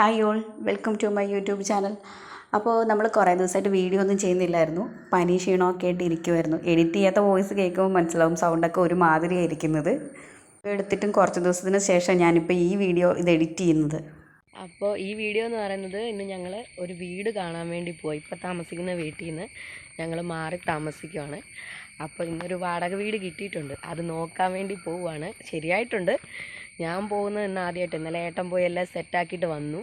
Hi all, welcome to my YouTube channel. അപ്പോൾ നമ്മൾ കുറേ ദിവസമായിട്ട് വീഡിയോ ഒന്നും ചെയ്യുന്നില്ലായിരുന്നു. പനി ക്ഷീണമൊക്കെ ആയിട്ട് ഇരിക്കുമായിരുന്നു. എഡിറ്റ് ചെയ്യാത്ത വോയിസ് കേൾക്കുമ്പോൾ മനസ്സിലാവും സൗണ്ടൊക്കെ ഒരു മാതിരിയാണ് ഇരിക്കുന്നത്. എടുത്തിട്ടും കുറച്ച് ദിവസത്തിന് ശേഷം ഞാനിപ്പോൾ ഈ വീഡിയോ എഡിറ്റ് ചെയ്യുന്നത്. അപ്പോൾ ഈ വീഡിയോ എന്ന് പറയുന്നത് ഇന്ന് ഞങ്ങൾ ഒരു വീട് കാണാൻ വേണ്ടി പോയി. ഇപ്പോൾ താമസിക്കുന്ന വീട്ടിൽ നിന്ന് ഞങ്ങൾ മാറി താമസിക്കുവാണ്. അപ്പോൾ ഇന്നൊരു വാടക വീട് കിട്ടിയിട്ടുണ്ട്. അത് നോക്കാൻ വേണ്ടി പോവുകയാണ്. ശരിയായിട്ടുണ്ട്. ഞാൻ പോകുന്നത് ഇന്ന് ആദ്യമായിട്ട്. ഇന്നലെ ഏട്ടൻ പോയി എല്ലാം സെറ്റാക്കിയിട്ട് വന്നു.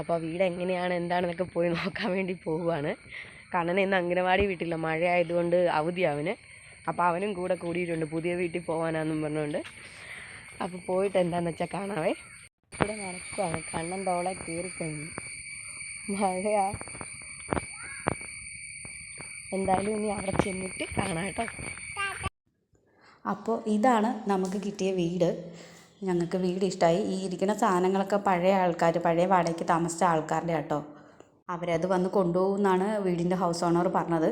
അപ്പോൾ വീട് എങ്ങനെയാണ് എന്താണെന്നൊക്കെ പോയി നോക്കാൻ വേണ്ടി പോവുകയാണ്. കണ്ണനെ ഇന്ന് അംഗനവാടി വീട്ടില്ല, മഴ ആയതുകൊണ്ട് അവധിയാണ്. അപ്പോൾ അവനും കൂടെ കൂടിയിട്ടുണ്ട്, പുതിയ വീട്ടിൽ പോകാനാണെന്നും പറഞ്ഞുകൊണ്ട്. അപ്പോൾ പോയിട്ട് എന്താണെന്ന് വെച്ചാൽ കാണാവേ. ഇവിടെ നടക്കുവാണ്. കണ്ണൻ തോളെ കയറിക്കഴിഞ്ഞു. മഴയാ. എന്തായാലും ഇനി അവിടെ ചെന്നിട്ട് കാണാം കേട്ടോ. അപ്പോൾ ഇതാണ് നമുക്ക് കിട്ടിയ വീട്. ഞങ്ങൾക്ക് വീട് ഇഷ്ടമായി. ഈ ഇരിക്കുന്ന സാധനങ്ങളൊക്കെ പഴയ വാടകയ്ക്ക് താമസിച്ച ആൾക്കാരുടെ കേട്ടോ. അവരത് വന്ന് കൊണ്ടുപോകുമെന്നാണ് വീടിൻ്റെ ഹൗസ് ഓണർ പറഞ്ഞത്.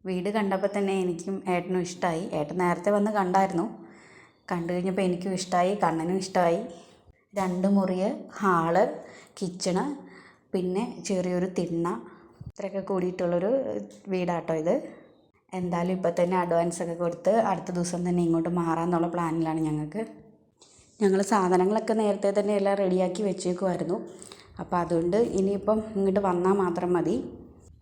വീട് കണ്ടപ്പോൾ തന്നെ എനിക്കും ഏട്ടനും ഇഷ്ടമായി. ഏട്ടൻ നേരത്തെ വന്ന് കണ്ടായിരുന്നു. കണ്ടു കഴിഞ്ഞപ്പോൾ എനിക്കും ഇഷ്ടമായി, കണ്ണനും ഇഷ്ടമായി. 2 മുറി, ഹാള്, കിച്ചണ്, പിന്നെ ചെറിയൊരു തിണ്ണ, ഇത്രയൊക്കെ കൂടിയിട്ടുള്ളൊരു വീടാട്ടോ ഇത്. എന്തായാലും ഇപ്പോൾ തന്നെ അഡ്വാൻസൊക്കെ കൊടുത്ത് അടുത്ത ദിവസം തന്നെ ഇങ്ങോട്ട് മാറാമെന്നുള്ള പ്ലാനിലാണ് ഞങ്ങൾ സാധനങ്ങളൊക്കെ നേരത്തെ തന്നെ എല്ലാം റെഡിയാക്കി വെച്ചേക്കുമായിരുന്നു. അപ്പോൾ അതുകൊണ്ട് ഇനിയിപ്പം ഇങ്ങോട്ട് വന്നാൽ മാത്രം മതി.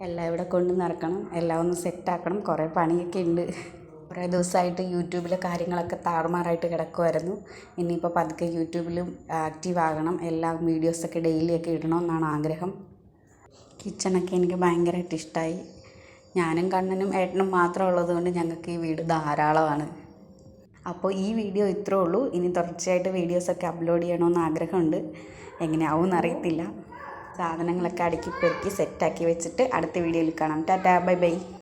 എല്ലാം ഇവിടെ കൊണ്ട് നിറക്കണം, എല്ലാം ഒന്ന് സെറ്റാക്കണം. കുറേ പണിയൊക്കെ ഉണ്ട്. കുറേ ദിവസമായിട്ട് യൂട്യൂബിലെ കാര്യങ്ങളൊക്കെ താറുമാറായിട്ട് കിടക്കുമായിരുന്നു. ഇനിയിപ്പോൾ പതുക്കെ യൂട്യൂബിലും ആക്റ്റീവ് ആകണം. എല്ലാ വീഡിയോസൊക്കെ ഡെയിലിയൊക്കെ ഇടണമെന്നാണ് ആഗ്രഹം. കിച്ചണൊക്കെ എനിക്ക് ഭയങ്കരമായിട്ട് ഇഷ്ടമായി. ഞാനും കണ്ണനും ഏട്ടനും മാത്രം ഉള്ളതുകൊണ്ട് ഞങ്ങൾക്ക് ഈ വീട് ധാരാളമാണ്. അപ്പോൾ ഈ വീഡിയോ ഇത്രേ ഉള്ളൂ. ഇനി തുടർച്ചയായിട്ട് വീഡിയോസൊക്കെ അപ്ലോഡ് ചെയ്യണമെന്ന് ആഗ്രഹമുണ്ട്. എങ്ങനെയാവും അറിയത്തില്ല. സാധനങ്ങളൊക്കെ അടുക്കി പെറുക്കി സെറ്റാക്കി വെച്ചിട്ട് അടുത്ത വീഡിയോയിൽ കാണാം. Tata, bye bye.